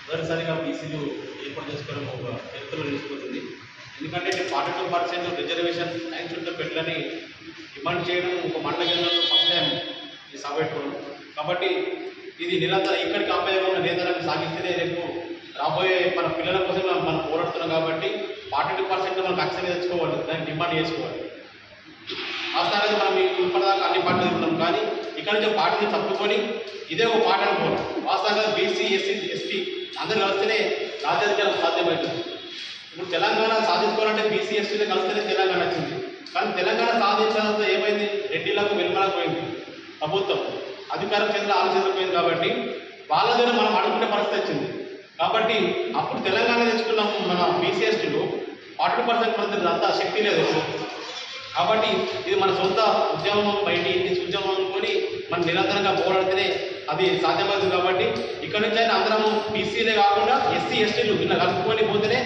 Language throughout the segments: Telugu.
మొదటిసారిగా బీసీలు ఏర్పాటు చేసుకోవడం ఒక చరిత్రలో నిలిచిపోతుంది. ఎందుకంటే 42% రిజర్వేషన్ న్యాయచుంటే పెట్టాలని డిమాండ్ చేయడం ఒక మండల కేంద్రంలో ఫస్ట్ టైం ఈ సభ పెట్టుకోవడం. కాబట్టి ఇది నిరంతరం ఇక్కడికి అపాయంగా నిరంతరం సాగిస్తేనే రేపు రాబోయే మన పిల్లల కోసం మనం పోరాడుతున్నాం. కాబట్టి 42% మనకు అక్సెస్ తెచ్చుకోవాలి, దాన్ని డిమాండ్ చేసుకోవాలి. వాస్తవానికి మనం ఇప్పటిదాకా అన్ని పార్టీలు ఉన్నాం, కానీ ఇక్కడ నుంచి పార్టీని తప్పుకొని ఇదే ఒక పార్టీ అనుకోవాలి. వాస్తవంగా బీసీ ఎస్సీ ఎస్టీ అందరూ కలిస్తేనే రాజ్యాధికారం సాధ్యమవుతుంది. ఇప్పుడు తెలంగాణ సాధించుకోవాలంటే బీసీ ఎస్టీలో కలిస్తేనే తెలంగాణ వచ్చింది. కానీ తెలంగాణ సాధించాలంటే ఏమైంది? రెడ్డిలకు వెలుమలకు పోయింది. ప్రభుత్వం అధికారం కేంద్ర ఆలోచించకపోయింది. కాబట్టి వాళ్ళ ద్వారా మనం అడుగుకునే పరిస్థితి వచ్చింది. కాబట్టి అప్పుడు తెలంగాణ తెచ్చుకున్నాం మన బీసీ ఎస్టీలు 40% మంది అంతా శక్తి లేదు. కాబట్టి ఇది మన సొంత ఉద్యమం, బయట ఇంటి ఉద్యమం అనుకొని మనం నిరంతరంగా పోరాడితేనే అది సాధ్యమవుతుంది. కాబట్టి ఇక్కడ నుంచి అయినా అందరము బీసీలే కాకుండా ఎస్సీ ఎస్టీలు ఇలా కలుపుకొని పోతేనే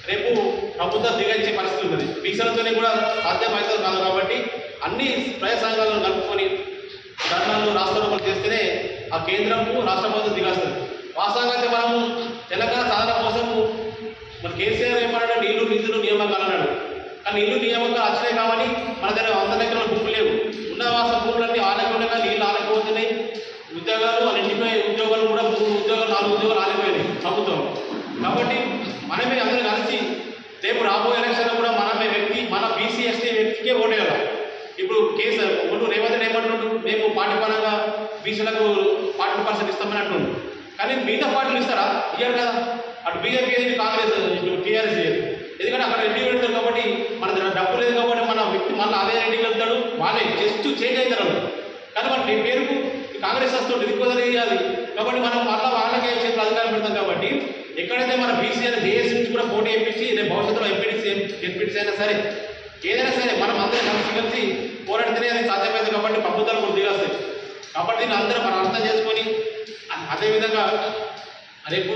రేపు ప్రభుత్వం దిగంచే పరిస్థితి ఉంటుంది. బీసీలతోనే కూడా సాధ్యమవుతుంది కాదు. కాబట్టి అన్ని ప్రజా సంఘాలను కలుపుకొని ధర్నాలు రాష్ట్రంలో చేస్తేనే ఆ కేంద్రము రాష్ట్ర ప్రభుత్వం దిగేస్తుంది. వాస్తవంగా అయితే మనము తెలంగాణ సాధన కోసము మన కేసీఆర్ ఏమన్నాడు? నీళ్లు నిధులు నియామకాలు అన్నాడు. కానీ ఇల్లు నియామకాలు వచ్చినాయి కాబట్టి మన దగ్గర 100 ఎకరాల భూములు లేవు. ఉన్న వాస భూములన్నీ ఆలకుండా నీళ్ళు ఆలకపోతున్నాయి. ఉద్యోగాలు వాళ్ళ ఇంటిపై ఉద్యోగాలు కూడా 3 ఉద్యోగాలు 4 ఉద్యోగాలు ఆలిపోయినాయి ప్రభుత్వం. కాబట్టి మనమే అందరూ కలిసి రేపు రాబోయే ఎలక్షన్లో కూడా మనమే వ్యక్తి, మన బీసీ ఎస్టీ వ్యక్తికే ఓటేయాలి. ఇప్పుడు కేసీఆర్ ఒకటి రేవంత్ రెడ్డి ఏమంటుండ్రు? మేము పార్టీ పరంగా బీసీలకు 40% ఇస్తామని అంటుండ్రు. కానీ మిగతా పార్టీలు ఇస్తారా? ఇయ్యారు కదా. అటు బీజేపీ ఏది, కాంగ్రెస్, ఇటు టీఆర్ఎస్ లేదు. ఎందుకంటే అక్కడ రెడ్డి వెళ్తారు కాబట్టి మన డబ్బు లేదు. కాబట్టి మన వ్యక్తి మళ్ళీ అదే రెడ్డికి వెళ్తాడు, వాళ్ళే జస్ట్ చేంజ్ అవుతారు. కానీ మన పేరుకు కాంగ్రెస్ వస్తుంటే ఎక్కువ ఇవ్వాలి. కాబట్టి మనం మళ్ళీ వాళ్ళకే చేతులు అధికారం పెడతాం. కాబట్టి ఎక్కడైతే మన బీసీ అయినా జేఏసీ నుంచి కూడా పోటీ వేయించి రేపు భవిష్యత్తులో ఎంపీటీసీ అయినా సరే ఏదైనా సరే మనం అందరం కలిసి పోరాడితేనే అది సాధ్యమైంది. కాబట్టి ప్రభుత్వాలు కూడా దిగొస్తాయి. కాబట్టి దీన్ని అందరం మనం అర్థం చేసుకొని అదేవిధంగా రేపు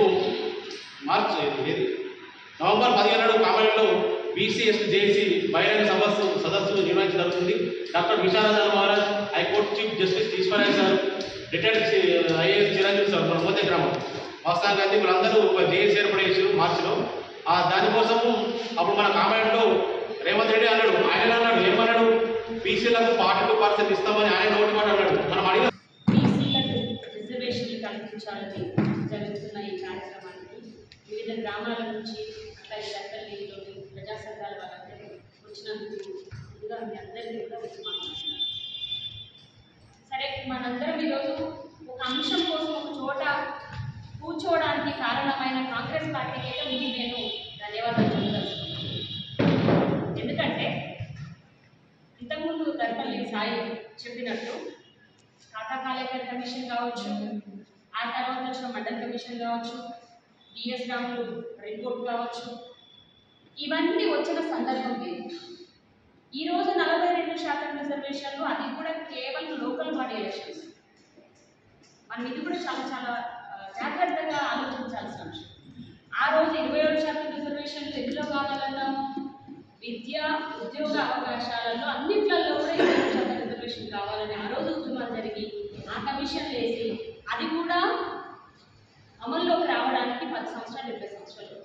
నవంబర్ 15 నాడు కామారెడ్డిలో బీసీ ఎస్టీ జేఏసీ బహిరంగ సదస్సు నిర్వహించబడుతుంది. Doctor Visharada Maharaj, high court chief justice Eshwaraiah sir, retired IAS Chiranjeevi sir, మన మోతే గ్రామం. వాస్తవంగా అయితే వీళ్ళందరూ ఒక జేఏసీ ఏర్పడేసారు మార్చిలో. దానికోసము అప్పుడు మన కామారెడ్డిలో రేవంత్ రెడ్డి అన్నాడు. ఆయన అన్నాడు ఏమన్నాడు? బీసీలకు 42% ఇస్తామని ఆయన నోటి మాట అన్నాడు. మనం అడిగిన రిజర్వేషన్లు కల్పించాలని జరుగుతున్న ఈ కార్యక్రమానికి వివిధ గ్రామాల నుంచి అట్లాగే ప్రజా సంఘాల వాళ్ళందరూ వచ్చినందుకు ముందుగా మీ అందరికీ కూడా వచ్చి మాట్లాడుతున్నారు. సరే, మనందరం ఈరోజు ఒక అంశం కోసం ఒక చోట కూర్చోవడానికి కారణమైన కాంగ్రెస్ పార్టీకి అయితే ముందు నేను ధన్యవాదాలు చెప్పదలుచుకున్నాను. ఎందుకంటే ఇంతకుముందు దర్పల్లి సాయి చెప్పినట్టు టాటా కాలేకర్ కమిషన్ కావచ్చు, ఆ తర్వాత వచ్చిన మండల్ కమిషన్ కావచ్చు, డిఎస్ రాములు రిపోర్ట్ కావచ్చు, ఇవన్నీ వచ్చిన సందర్భం లేదు. ఈరోజు 42% రిజర్వేషన్లు, అది కూడా కేవలం లోకల్ బాడీ ఎలక్షన్స్. మనం ఇది కూడా చాలా చాలా జాగ్రత్తగా ఆలోచించాల్సిన అంశం. ఆ రోజు 27% రిజర్వేషన్లు ఎందులో కావాలన్నాము? విద్య, ఉద్యోగ అవకాశాలలో అన్నింటిలో కూడా 27% రిజర్వేషన్ కావాలని ఆ రోజు ఉద్యమాలు జరిగి ఆ కమిషన్ వేసి అది కూడా అమల్లోకి రావడానికి 10 సంవత్సరాలు 20 సంవత్సరాలు.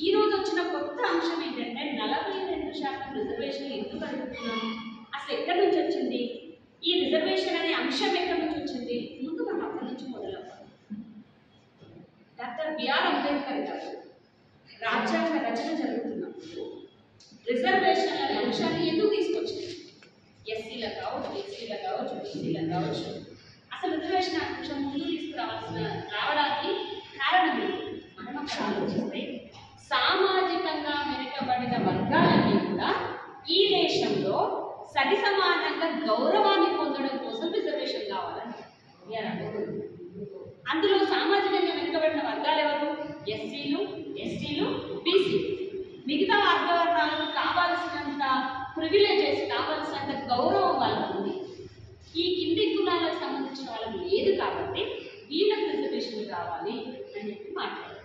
ఈ రోజు వచ్చిన కొత్త అంశం ఏంటంటే 42% రిజర్వేషన్ ఎందుకు అడుగుతున్నాం? అసలు ఎక్కడి నుంచి వచ్చింది ఈ రిజర్వేషన్ అనే అంశం? ఎక్కడి నుంచి వచ్చింది? ముందు మనం అక్కడి నుంచి మొదలవ్వాలి. డాక్టర్ బిఆర్ అంబేద్కర్ గారు రాజ్యాంగ రచన జరుగుతున్నప్పుడు రిజర్వేషన్ అనే అంశాన్ని ఎందుకు తీసుకొచ్చింది? ఎస్సీలకు కావచ్చు, ఎస్సీలకు కావచ్చు, బీసీలకు కావచ్చు, అసలు రిజర్వేషన్ అంశం ముందు రావడానికి కారణం ఏంటి? మనం అక్కడ ఆలోచిస్తే సామాజికంగా వెనుకబడిన వర్గాలన్నీ కూడా ఈ దేశంలో సరి సమానంగా గౌరవాన్ని పొందడం కోసం రిజర్వేషన్ కావాలని అందులో సామాజికంగా వెనుకబడిన వర్గాలు ఎవరు? ఎస్సీలు, ఎస్టీలు, బీసీ. మిగతా వర్గాలకు కావాల్సినంత ప్రివిలేజెస్, కావాల్సినంత గౌరవం వాళ్ళకు ఉంది. ఈ కింది కులాలకు సంబంధించిన వాళ్ళకి లేదు కాబట్టి వీళ్ళకి రిజర్వేషన్లు కావాలి అని చెప్పి మాట్లాడారు.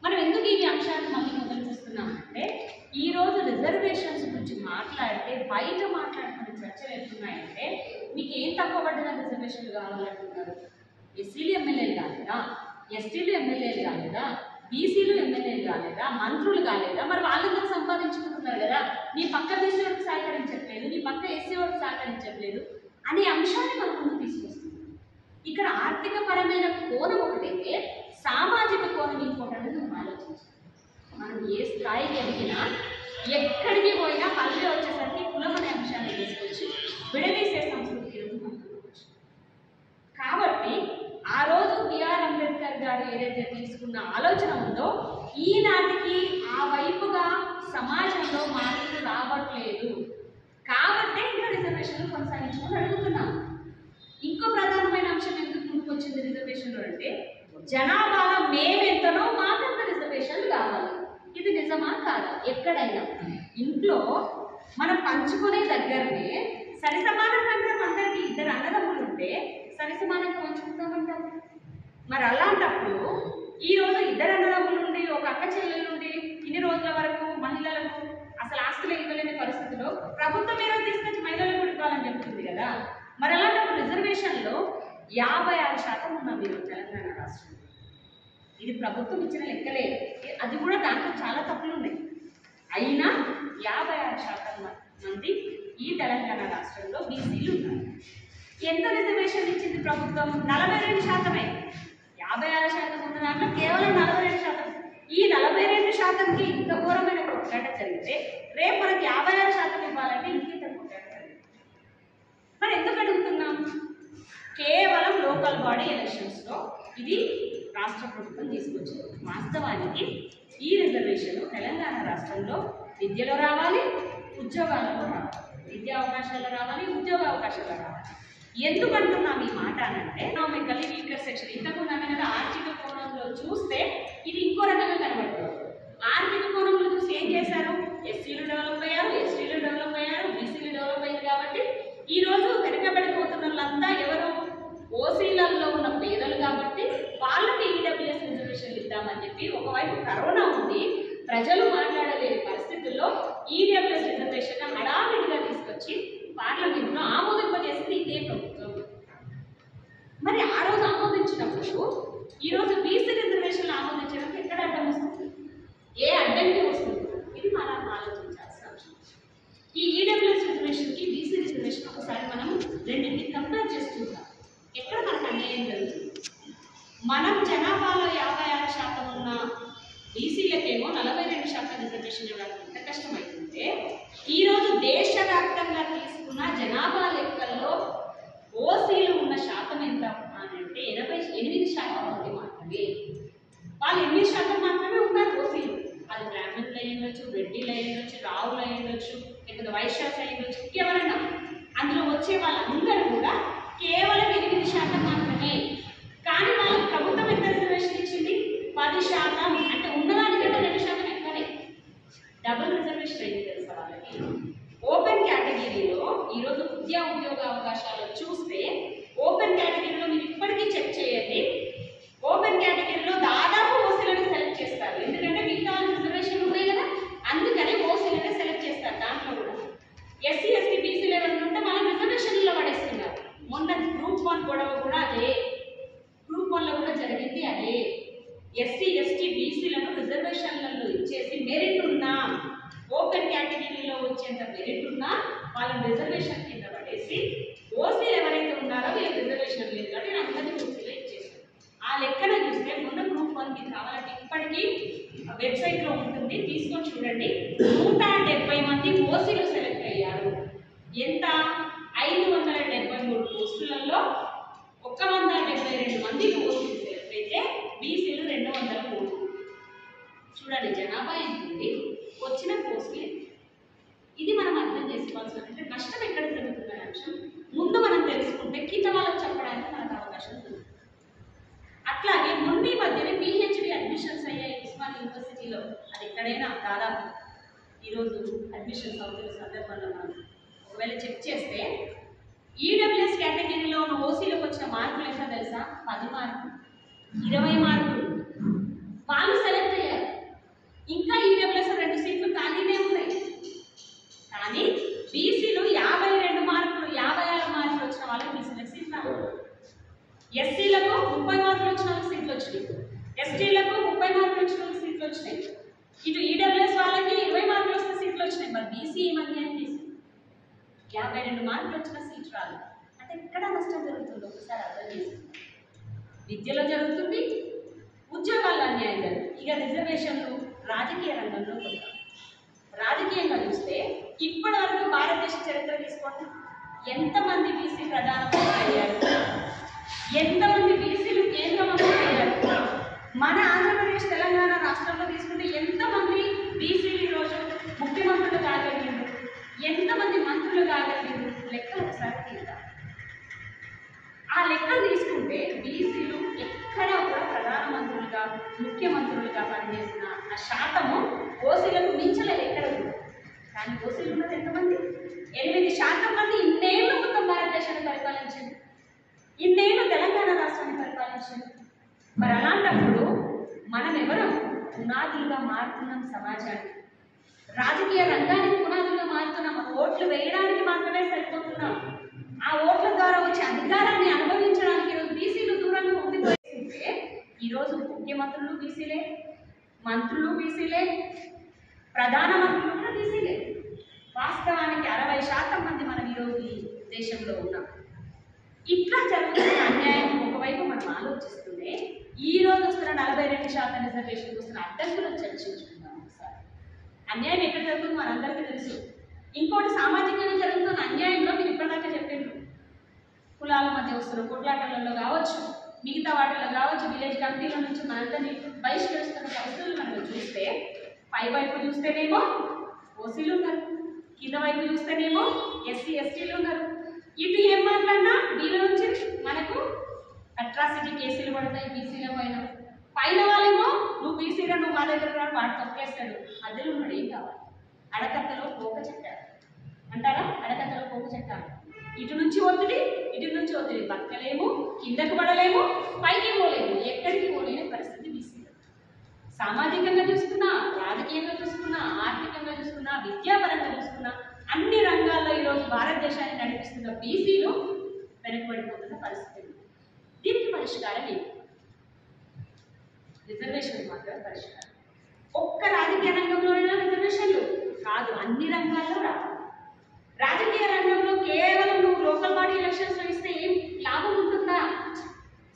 మనం ఎందుకు ఈ అంశాన్ని మళ్ళీ మొదలు చూస్తున్నామంటే, ఈరోజు రిజర్వేషన్స్ గురించి మాట్లాడితే బయట మాట్లాడుతున్న చర్చలు ఎట్లున్నాయంటే, మీకు ఏం తక్కువ పడ్డదా రిజర్వేషన్లు కావాలంటున్నారు? ఎస్సీలు ఎమ్మెల్యేలు కాలేదా? ఎస్టీలు ఎమ్మెల్యేలు కాలేదా? బీసీలు ఎమ్మెల్యేలు కాలేదా? మంత్రులు కాలేదా? మరి వాళ్ళందరూ సంపాదించుకుంటున్నారు కదా, నీ పక్క బీసీ వారికి సహకరించట్లేదు, నీ పక్క ఎస్సీ వారికి సహకరించట్లేదు అనే అంశాన్ని మనం ముందు తీసుకొస్తుంది. ఇక్కడ ఆర్థిక పరమైన కోణం ఒకటైతే సామాజిక కోణం ఇంకోటి అనేది మనం ఆలోచించాలి. మనం ఏ స్థాయికి ఎదిగినా, ఎక్కడికి పోయినా పల్లె వచ్చేసరికి కులం అనే అంశాన్ని తీసుకొచ్చి విడదీసే సంస్కృతి కాబట్టి ఆ రోజు బిఆర్ అంబేద్కర్ గారు ఏదైతే తీసుకున్న ఆలోచన ఉందో, ఈనాటికి ఆ వైపుగా సమాజంలో మార్పులు రావట్లేదు. కాబట్టే ఇంకా రిజర్వేషన్లు కొనసాగించమని అడుగుతున్నాం. ఇంకో ప్రధానమైన అంశం ఎందుకు ముందుకు వచ్చింది రిజర్వేషన్లు అంటే, జనాభాలో మేమెంతనో మాకంత రిజర్వేషన్లు కావాలి. ఇది నిజమా కాదా? ఎక్కడైనా ఇంట్లో మనం పంచుకునే దగ్గరనే సరిసమానంగా అందరికీ ఇద్దరు అన్నదమ్ములు ఉంటే సరిసమానంగా పంచుకుంటామంటాం. మరి అలాంటప్పుడు ఈరోజు ఇద్దరు అన్నదమ్ములు ఉండి, ఒక అక్క చెల్లెలు ఉండి, ఇన్ని రోజుల వరకు మహిళలకు అసలు ఆస్తులు ఇవ్వలేని పరిస్థితిలో ప్రభుత్వం మీద తీసుకొచ్చి మహిళలకు ఇవ్వాలని చెప్తుంది కదా. మరి అలాంటప్పుడు రిజర్వేషన్లో 56% ఉన్నాం మీరు తెలంగాణ రాష్ట్రంలో. ఇది ప్రభుత్వం ఇచ్చిన లెక్కలే, అది కూడా దాంట్లో చాలా తప్పులు ఉన్నాయి. అయినా 56% మంది ఈ తెలంగాణ రాష్ట్రంలో బీసీలు ఉన్నారు. ఎంత రిజర్వేషన్ ఇచ్చింది ప్రభుత్వం? 42%. 56% ఉన్న దాంట్లో కేవలం 42%. ఈ 42%కి ఇంత ఘోరమైన కొట్లాట జరిగితే రేపు మనకి 56% ఇవ్వాలంటే ఇంకింత కొట్లాట జరిగింది. మరి ఎందుకు అడుగుతున్నాం? కేవలం లోకల్ బాడీ ఎలక్షన్స్లో ఇది రాష్ట్ర ప్రభుత్వం తీసుకొచ్చింది. వాస్తవానికి ఈ రిజర్వేషన్ తెలంగాణ రాష్ట్రంలో విద్యలో రావాలి, ఉద్యోగాలలో రావాలి, విద్యా అవకాశాలు రావాలి, ఉద్యోగ అవకాశాలు రావాలి. ఎందుకంటున్నాం ఈ మాట అనంటే, ఎకనామికల్లీ వీకర్ సెక్షన్ ఇంతకుముందు అనే కదా, ఆర్థిక కోణంలో చూస్తే ఇది ఇంకో రకంగా కనబడుతుంది. ఆర్థిక కోణంలో చూసి ఏం చేశారు? ఎస్సీలు డెవలప్ అయ్యారు, ఎస్టీలు డెవలప్ అయ్యారు, బీసీలు డెవలప్ అయ్యారు. కాబట్టి ఈరోజు వెనుకబడిపోతున్న వాళ్ళంతా ఎవరు? ఓసీలలో ఉన్న పేదలు. కాబట్టి వాళ్ళకి ఈడబ్ల్యూఎస్ రిజర్వేషన్లు ఇద్దామని చెప్పి ఒకవైపు కరోనా ఉంది, ప్రజలు మాట్లాడలేని పరిస్థితుల్లో ఈడబ్ల్యూఎస్ రిజర్వేషన్ హడావిడిగా తీసుకొచ్చి పార్లమెంట్లో ఆమోదింపజేసింది ఇదే ప్రభుత్వం. మరి ఆ రోజు ఆమోదించినప్పుడు ఈరోజు బీసీ రిజర్వేషన్లు ఆమోదించడానికి ఎక్కడ అడ్డం వస్తుంది? ఏ అడ్డంకి వస్తుంది? ఇది మనం ఆలోచించాల్సిన అంశం. ఈ ఈడబ్ల్యూఎస్ రిజర్వేషన్కి బీసీ రిజర్వేషన్ ఒకసారి మనం రెండింటిని కంపేర్ చేసి చూద్దాం. ఎక్కడ మనకు అన్యాయం జరుగుతుంది? మనం జనాభాలో 56% ఉన్న బీసీలకేమో 42% రిజర్వేషన్ ఇవ్వడానికి ఎంత కష్టమవుతుంటే, ఈరోజు దేశవ్యాప్తంగా తీసుకున్న జనాభా లెక్కల్లో ఓసీలు ఉన్న శాతం ఎంత అంటే 88% మంది మాత్రమే. వాళ్ళు 8% మాత్రమే ఉన్నారు ఓసీలు. అది బ్రాహ్మణులు అయి ఉండొచ్చు, రెడ్డిలు అయి ఉండొచ్చు, రావులు అయి ఉండొచ్చు, లేకపోతే వైశ్యాస్ అయి ఉండొచ్చు, ఇంకెవరైనా. అందులో వచ్చే వాళ్ళందరూ కూడా కేవలం 8% మాత్రమే. కానీ వాళ్ళకి ప్రభుత్వం ఎంత రిజర్వేషన్ ఇచ్చింది? 10%. అంటే ఉన్నదానికంటే 2% ఎక్కువనే. డబుల్ రిజర్వేషన్ అయింది తెలుసా వాళ్ళకి. ఓపెన్ కేటగిరీలో ఈరోజు ఉద్యోగ అవకాశాలు చూస్తే, ఓపెన్ కేటగిరీలో మీరు ఇప్పటికీ చెక్ చేయండి, ఓపెన్ కేటగిరీలో దాదాపు ఓసీలను సెలెక్ట్ చేస్తారు. ఎందుకంటే మిగతా రిజర్వేషన్లు ఉన్నాయి కదా, అందుకనే ఓసీలనే సెలెక్ట్ చేస్తారు. దాంట్లో కూడా ఎస్సీ, ఎస్టీ, బీసీలు ఎవరైనా ఉంటే మనం రిజర్వేషన్లో పడేస్తున్నారు. మొన్న గ్రూప్ 1 గొడవ కూడా అదే, గ్రూప్ 1లో కూడా జరిగింది అదే. ఎస్సీ, ఎస్టీ, బీసీలను రిజర్వేషన్లలో ఇచ్చేసి మెరిట్ ఉన్నా, ఓపెన్ కేటగిరీలో వచ్చేంత మెరిట్ ఉన్నా వాళ్ళని రిజర్వేషన్ కింద పడేసి, ఓసీలు ఎవరైతే ఉన్నారో వీళ్ళకి రిజర్వేషన్ లేదు కాబట్టి అందరినీ ఓసీలో ఇచ్చేసారు. ఆ లెక్కన చూస్తే మొన్న గ్రూప్ 1కి కావాలంటే ఇప్పటికీ వెబ్సైట్లో ఉంటుంది, తీసుకొని చూడండి. 170 మంది ఓసీలు సెలెక్ట్ అయ్యారు. ఎంత? 573 పోస్టులలో 172 మంది ఓసీలు సెలెక్ట్ అయితే బీసీలు 203. చూడండి జనాభా ఎంత ఉంది, వచ్చిన పోస్టులు. ఇది మనం అర్థం చేసుకోవాల్సిన, అంటే నష్టం ఎక్కడ జరుగుతుందనే అంశం ముందు మనం తెలుసుకుంటే కింద వాళ్ళకి చెప్పడానికి మనకు అవకాశం బీసీలో అది ఎక్కడైనా దాదాపు ఈరోజు అడ్మిషన్స్ అవుతున్న సందర్భంలో మనం ఒకవేళ చెక్ చేస్తే ఈడబ్ల్యూఎస్ కేటగిరీలో ఉన్న ఓసీలకు వచ్చిన మార్కులు ఎంత తెలుసా? 10 మార్కులు, 20 మార్కులు. వాళ్ళు సెలెక్ట్ అయ్యారు. ఇంకా ఈడబ్ల్యూఎస్ 2 సీట్లు ఖాళీనే ఉన్నాయి. కానీ బీసీలు 52 మార్కులు, 56 మార్కులు వచ్చిన వాళ్ళకి బీసీలకు సీట్లు రావాలి. ఎస్సీలకు 30 మార్కులు వచ్చిన వాళ్ళకి సీట్లు వచ్చినాయి. ఎస్టీలకు 30 మార్కులు వచ్చిన వాళ్ళకి సీట్లు వచ్చినాయి. ఇటు ఈడబ్ల్యూఎస్ వాళ్ళకి 20 మార్కులు వస్తే సీట్లు వచ్చినాయి. మరి బీసీ ఈ మధ్య 52 మార్కులు వచ్చిన సీట్ రాదు అంటే ఎక్కడ నష్టం జరుగుతుందో ఒకసారి అర్థం చేసుకుంటాం. విద్యలో జరుగుతుంది, ఉద్యోగాల్లో అన్యాయం జరుగుతుంది. ఇక రిజర్వేషన్లు రాజకీయ రంగంలో పోతాం. రాజకీయంగా చూస్తే ఇప్పటి వరకు భారతదేశ చరిత్ర తీసుకోండి, ఎంతమంది బీసీ ప్రధానమంత్రి అయ్యారు, ఎంతమంది బీసీలు కేంద్ర మంత్రులు అయ్యారు. మన ఆంధ్రప్రదేశ్ తెలంగాణ రాష్ట్రంలో తీసుకుంటే ఎంతమంది బీసీలు ఈరోజు ముఖ్యమంత్రులు కాగలిగారు, ఎంతమంది మంత్రులు కాగలిగారు, లెక్కలు ఒకసారి తీద్దాం. ఆ లెక్కలు తీసుకుంటే బీసీలు ఎక్కడా కూడా ప్రధానమంత్రులుగా ముఖ్యమంత్రులుగా పనిచేసిన ఆ శాతము ఓసీలకు మించలేదు ఎక్కడ కూడా. కానీ ఓసీలు ఉన్నది ఎంతమంది? 8% మంది ఇన్నేళ్ళు మొత్తం భారతదేశాన్ని పరిపాలించింది, ఇన్నేళ్ళు తెలంగాణ రాష్ట్రాన్ని పరిపాలించింది. మరి అలాంటప్పుడు మనం ఎవరు పునాదులుగా మారుతున్నాం సమాజానికి, రాజకీయ రంగానికి పునాదులుగా మారుతున్నాం. ఓట్లు వేయడానికి మాత్రమే సరిపోతున్నాం. ఆ ఓట్ల ద్వారా వచ్చే అధికారాన్ని అనుభవించడానికి ఈరోజు బీసీలు దూరంగా ఉండిపోయింటే ఈరోజు ముఖ్యమంత్రులు బీసీలే, మంత్రులు బీసీలే, ప్రధానమంత్రులు కూడా బీసీలే. వాస్తవానికి 60% మంది మనం ఈరోజు ఈ దేశంలో ఉన్నాం. ఇట్లా జరుగుతున్న అన్యాయం ఒకవైపు మనం ఆలోచిస్తూనే ఈరోజు వస్తున్న 42% రిజర్వేషన్ వస్తున్న అడ్డంకులను చర్చించుకుందాం ఒకసారి. అన్యాయం ఎక్కడ జరుగుతుందో మనందరికీ తెలుసు. ఇంకోటి సామాజికంగా జరుగుతున్న అన్యాయంలో మీరు ఇప్పటిదాకా చెప్పిండ్రు, కులాల మధ్య వస్తున్న కొట్లాటలలో కావచ్చు, మిగతా వాటిలో కావచ్చు, విలేజ్ కమిటీల నుంచి మనందరినీ బహిష్కరిస్తున్న పరిస్థితులు మనం చూస్తే పై వైపు చూస్తేనేమో ఓసీలు ఉన్నారు, కింద వైపు చూస్తేనేమో ఎస్సీ ఎస్టీలు ఉన్నారు. ఇటు ఏం మాట్లాడినా వీళ్ళ నుంచి మనకు అట్రాసిటీ కేసులు పడతాయి బీసీల పైన. పైన వాళ్ళేమో నువ్వు బీసీలో నువ్వు మా దగ్గర రాడు వాడు తొక్కేస్తాడు. అద్దెలు ఉన్నాడు ఏం కావాలి? అడకత్తలో పోక చెట్టారు అంటారా? అడకత్తలో పోక చెట్టారు. ఇటు నుంచి ఒత్తిడి, ఇటు నుంచి ఒత్తిడి. బతకలేము, కిందకు పడలేము, పైకి పోలేము, ఎక్కడికి పోలేని పరిస్థితి బీసీలో. సామాజికంగా చూసుకున్నా, రాజకీయంగా చూసుకున్నా, ఆర్థికంగా చూసుకున్నా, విద్యాపరంగా చూసుకున్నా అన్ని రంగాల్లో ఈరోజు భారతదేశాన్ని నడిపిస్తున్న బీసీలు వెనకబడిపోతున్న పరిస్థితి. దీనికి పరిష్కారం ఏంటి? రిజర్వేషన్ మాత్రం పరిష్కారం. ఒక్క రాజకీయ రంగంలోనైనా రిజర్వేషన్లు కాదు, అన్ని రంగాల్లో రావాలి. రాజకీయ రంగంలో కేవలం నువ్వు లోకల్ బాడీ ఎలక్షన్స్లో ఇస్తే ఏం లాభం ఉంటుందా?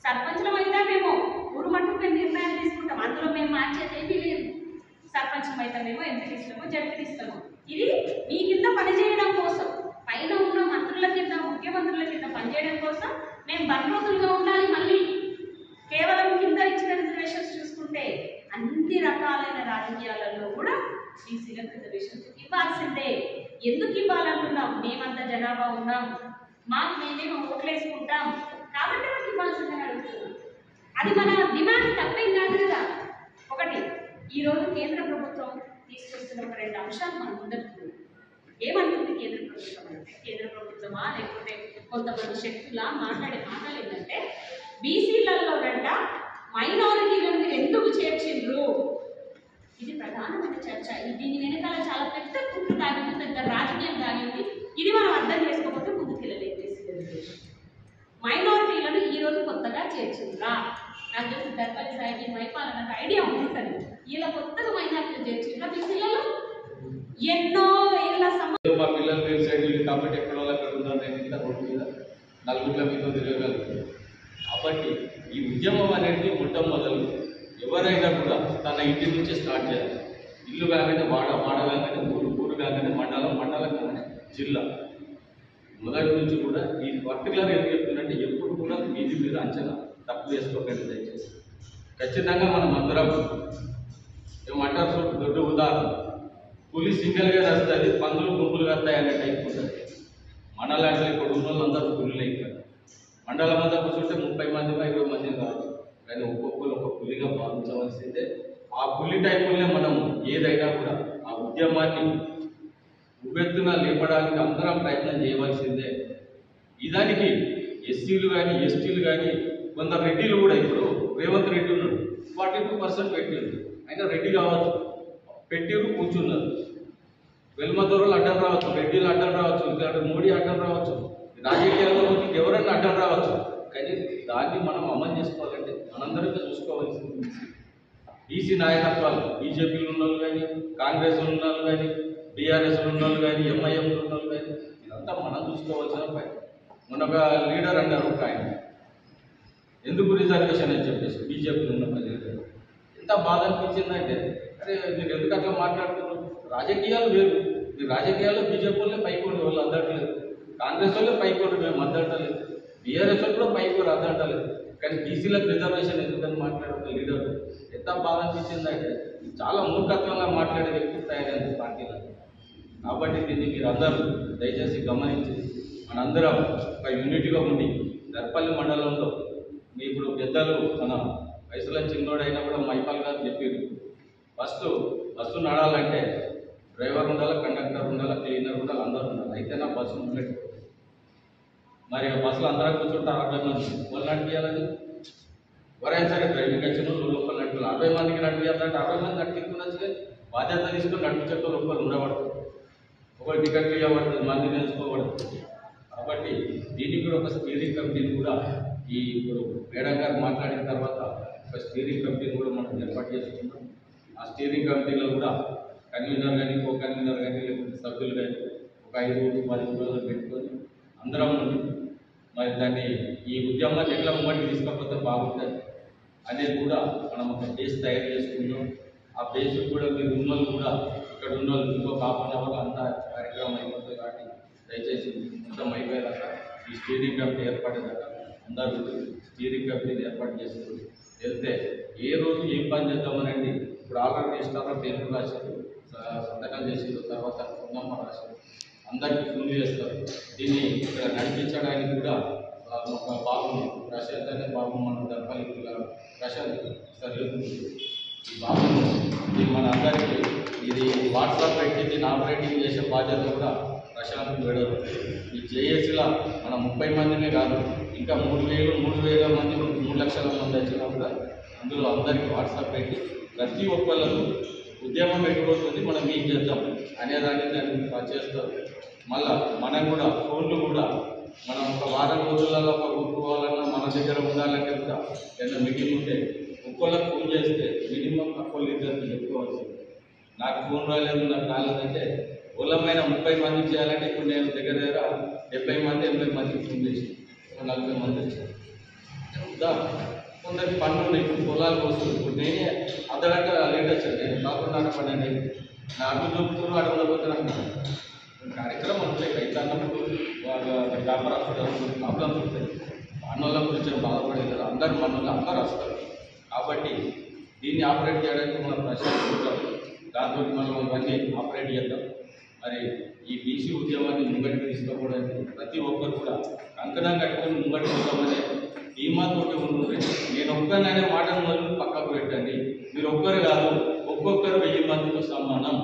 సర్పంచ్లం అయితే మేము ఊరు మట్టుకు మేము నిర్ణయాలు తీసుకుంటాం, అందులో మేము మార్చేది ఏమీ లేదు. సర్పంచ్లం అయితేనేమో ఎంపీకి ఇస్తాము, జడ్పీకి ఇస్తాము. ఇది మీ కింద పనిచేయడం కోసం, పైన ఉన్న మంత్రుల కింద ముఖ్యమంత్రుల కింద పనిచేయడం కోసం మేము బండ్రోతులుగా ఉండాలి. మళ్ళీ కేవలం కింద ఇచ్చిన రిజర్వేషన్స్ చూసుకుంటే అన్ని రకాలైన రాజకీయాలలో కూడా బీసీలకు రిజర్వేషన్స్ ఇవ్వాల్సిందే. ఎందుకు ఇవ్వాలనుకున్నాం? మేమంత జనాభా ఉన్నాం, మేమేమో ఓట్లు వేసుకుంటాం కాబట్టి మాకు ఇవ్వాల్సిందని అడుగుతున్నాం. అది మన డిమాండ్ తప్పేం కాదు కదా. ఒకటి, ఈరోజు కేంద్ర ప్రభుత్వం తీసుకొస్తున్న ఒక 2 అంశాలు మనం ముందడుతుంది. ఏమంటుంది కేంద్ర ప్రభుత్వం అంటే, కేంద్ర ప్రభుత్వమా లేకపోతే కొంతమంది శక్తులా మాట్లాడే మాటలు ఏంటంటే, బీసీలలోనంట మైనారిటీలను మీరు ఎందుకు చేర్చిండ్రు? ఇది ప్రధానమైన చర్చ. దీని వెనకాల చాలా పెద్ద కుట్ర దాగింది, పెద్ద రాజకీయం దాగింది. ఇది మనం అర్థం చేసుకోకపోతే ముందుకెళ్ళలేదు. మైనారిటీలను ఈరోజు కొత్తగా చేర్చిండ్రా? నాకు తెలిసి దర్పల్లి సాయికి మైపాలన్నకు ఐడియా ఉంటుంది. ఇలా కొత్తగా మైనారిటీలు చేర్చిండ్రా బీసీలలో? ఎన్నో ఏళ్ళ మా పిల్లలు వేరు సైడ్ కాబట్టి ఎక్కడ వాళ్ళు అక్కడ ఉన్నారు. నేను ఇంత రోడ్డు మీద నలుగురిలో మీతో తిరగలుగుతాను. కాబట్టి ఈ ఉద్యమం అనేది మొట్టమొదలు ఎవరైనా కూడా తన ఇంటి నుంచే స్టార్ట్ చేయాలి. ఇల్లు కాగానే వాడ, వాడ కాగానే ఊరు, ఊరు కాగానే మండలం, మండలం కాగానే జిల్లా. మొదటి నుంచి కూడా ఈ పర్టికులర్ ఏం చెప్తుందంటే ఎప్పుడు కూడా మీది మీరు అంచనా తప్పు చేసుకోకండి దయచేసి. ఖచ్చితంగా మనం అందరం ఏమంటారు, దొడ్డు ఉదాహరణ, పులి సింగిల్గా వస్తుంది, పందులు గుంపులుగా వస్తాయి అనే టైప్ ఉంటుంది. మండలాంటి ఇప్పుడు ఉన్న వాళ్ళందరూ పులులే. ఇక్కడ మండలం అంతా కూర్చుంటే 30 మంది 20 మంది కావచ్చు, కానీ ఒక్కొక్కరు ఒక పులిగా భావించవలసిందే. ఆ పులి టైపులనే మనం ఏదైనా కూడా ఆ ఉద్యమాన్ని ఉవ్వెత్తున లేపడానికి అందరం ప్రయత్నం చేయవలసిందే. ఇదానికి ఎస్సీలు కానీ ఎస్టీలు కానీ కొందరు రెడ్డిలు కూడా ఇప్పుడు రేవంత్ రెడ్డి ఉన్నాడు 42% పెట్టిండు, అయినా రెడ్డి కావచ్చు, పెట్టిరు కూర్చున్నారు. వెల్మదూరులు అడ్డం రావచ్చు, రెడ్డిలు అడ్డం రావచ్చు, ఇంకా మోడీ అడ్డం రావచ్చు, రాజకీయాల్లో ఎవరైనా అడ్డం రావచ్చు. కానీ దాన్ని మనం అమలు చేసుకోవాలంటే మనందరికీ చూసుకోవాల్సింది బీసీ నాయకత్వాలు, బీజేపీలో ఉన్న వాళ్ళు కానీ, కాంగ్రెస్లో ఉన్న వాళ్ళు కానీ, టీఆర్ఎస్లో ఉన్న వాళ్ళు కానీ, ఎంఐఎంలో ఉన్న వాళ్ళు కానీ, ఇదంతా మనం చూసుకోవాల్సిన పని. మన ఒక లీడర్ అన్నారు ఒక ఆయన, ఎందుకు రిజర్వేషన్ అని చెప్పేసి బీజేపీలో ఉన్న లీడర్. ఎంత బాధ అనిపించిందంటే, అరే మీరు ఎందుకు అట్లా మాట్లాడుతున్నారు? రాజకీయాలు వేరు, మీరు రాజకీయాల్లో బీజేపీ వాళ్ళే పైకోండి, వాళ్ళు అద్దట్లేదు, కాంగ్రెస్ వాళ్ళే పైకోండి, మేము అద్దటలేదు, టీఆర్ఎస్ వాళ్ళు కూడా పైకోరు అద్దటలేదు. కానీ బీసీలకు రిజర్వేషన్ ఎందుకని మాట్లాడే లీడర్ ఎంత బాధ అనిపించిందంటే, చాలా మూర్ఖత్వంగా మాట్లాడే వ్యక్తి తయారైంది పార్టీలో. కాబట్టి దీన్ని మీరు అందరూ దయచేసి గమనించి మనందరం ఒక యూనిటీగా ఉండి దర్పల్లి మండలంలో మీ ఇప్పుడు పెద్దలు మన వయసులో చిన్నోడైనా కూడా మైపాల్ గారు చెప్పారు, ఫస్ట్ బస్సు నడాలంటే డ్రైవర్ ఉండాలి, కండక్టర్ ఉండాలి, క్లీనర్ ఉండాలి, అందరూ ఉండాలి, అయితేనా బస్సు ఉండలేదు. మరి ఆ బస్సులు అందరూ కూర్చుంటారు 60 మంది, వాళ్ళు నడిపియాలని ఎవరైనా సరే డ్రైవింగ్ వచ్చిన లోపల నడిపి 60 మందికి నడిపియాలంటే 60 మంది నడిపించుకున్నచ్చు, కానీ బాధ్యత తీసుకుని నడిపించే లోపల ఉండబడుతుంది, ఒకటి టికెట్లు ఇవ్వబడుతుంది, మంది నేర్చుకోబడుతుంది. కాబట్టి దీనికి కూడా ఒక స్టీరింగ్ కమిటీని కూడా ఈ ఇప్పుడు మేడం గారు మాట్లాడిన తర్వాత ఒక స్టీరింగ్ కమిటీని కూడా మనం ఏర్పాటు చేసుకున్నాం. ఆ స్టీరింగ్ కమిటీలో కూడా కన్వీనర్ కానీ, కో కన్వీనర్ కానీ, లేకపోతే సభ్యులు కానీ ఒక 5-10 రోజులు పెట్టుకొని అందరం ఉండి మరి దాన్ని ఈ ఉద్యమాన్ని ఎట్లా ముంబడికి తీసుకపోతే బాగుంటుంది అనేది కూడా మనం ఒక బేస్ తయారు చేసుకుందాం. ఆ బేస్ కూడా మీరు ఉన్నోళ్ళు కూడా ఇక్కడ ఉన్నోళ్ళు ఇంకొక ½ అంతా కార్యక్రమం అయిపోతుంది. కాబట్టి దయచేసి మొత్తం అయిపోయేదాకా ఈ స్టీరింగ్ కమిటీ ఏర్పడేదాకా అందరూ స్టీరింగ్ కమిటీని ఏర్పాటు చేసుకుని వెళ్తే ఏ రోజు ఏం పని చేద్దామనండి. ఇప్పుడు ఆల్రెడీ ఇష్టాల్లో పేర్లు రాశారు, సంతకం చేసిన తర్వాత ఉందమ్మ రాశారు, అందరికీ ఫోన్ చేస్తారు. దీన్ని ఇక్కడ నడిపించడానికి కూడా ఒక బాబు ప్రశాంత్ అనే బాబు మన దర్పల్లి ప్రశాంత్ సార్ ఈ బాబు ఇది మన అందరికీ ఇది వాట్సాప్ పెట్టి దీన్ని ఆపరేటింగ్ చేసే బాధ్యత కూడా ప్రశాంత్ వేయడం. ఈ జేఏసీలో మన 30 మందినే కాదు, ఇంకా 3,000 మంది 3 లక్షల మంది వచ్చినా కూడా అందులో అందరికీ వాట్సాప్ పెట్టి ప్రతి ఒక్కళ్ళకు ఉద్యమం పెట్టిపోతుంది, మనం ఏం చేద్దాం అనేదాన్ని దాన్ని చేస్తారు. మళ్ళా మనం కూడా ఫోన్లు కూడా మనం ఒక వారం రోజులలో ఒక గ్రూప్ పోవాలన్నా మన దగ్గర ఉండాలంటే కూడా ఏదైనా మీటింగ్ ఉంటే ఒక్కొక్కళ్ళకి ఫోన్ చేస్తే మినిమం ఒక్కొక్కరు ఇద్దరికి చెప్పుకోవాల్సింది. నాకు ఫోన్ రాలేదు, నాకు రాలేదంటే ఉల్లమైన 30 మందికి చేయాలంటే ఇప్పుడు నేను దగ్గర 70 మంది 80 మందికి ఫోన్ చేసి 40 మంది వచ్చాను. కొందరికి పనులు ఉన్నాయి, ఇప్పుడు పొలాలకు వస్తుంది. ఇప్పుడు నేనే అర్ధగంట లేట్ వచ్చాను, నేను 11:12 నా అడుగు చూపుతున్నారు, అడగకపోతున్నాను. కార్యక్రమం ఉంటాయి, రైతు అన్నప్పుడు వాళ్ళ వ్యాపార ప్రాబ్లమ్స్ ఉంటాయి, అన్నోళ్ళ గురించి బాధపడేది అందరూ మనోళ్ళు అందరూ వస్తారు. కాబట్టి దీన్ని ఆపరేట్ చేయడానికి మనం ప్రశాంతం, దాంతో మనం ఇవన్నీ ఆపరేట్ చేద్దాం. మరి ఈ బీసీ ఉద్యమాన్ని ముంగడికి తీసుకోవడానికి ప్రతి ఒక్కరు కూడా కంకణం కట్టుకొని ముంగడికి వస్తామనే ధీమాతోటి ఉంటుంది. నేను ఒక్కరిననే మాటను మొదలు పక్కకు పెట్టండి, మీరు ఒక్కరు కాదు, ఒక్కొక్కరు 1000 మందితో సమానం.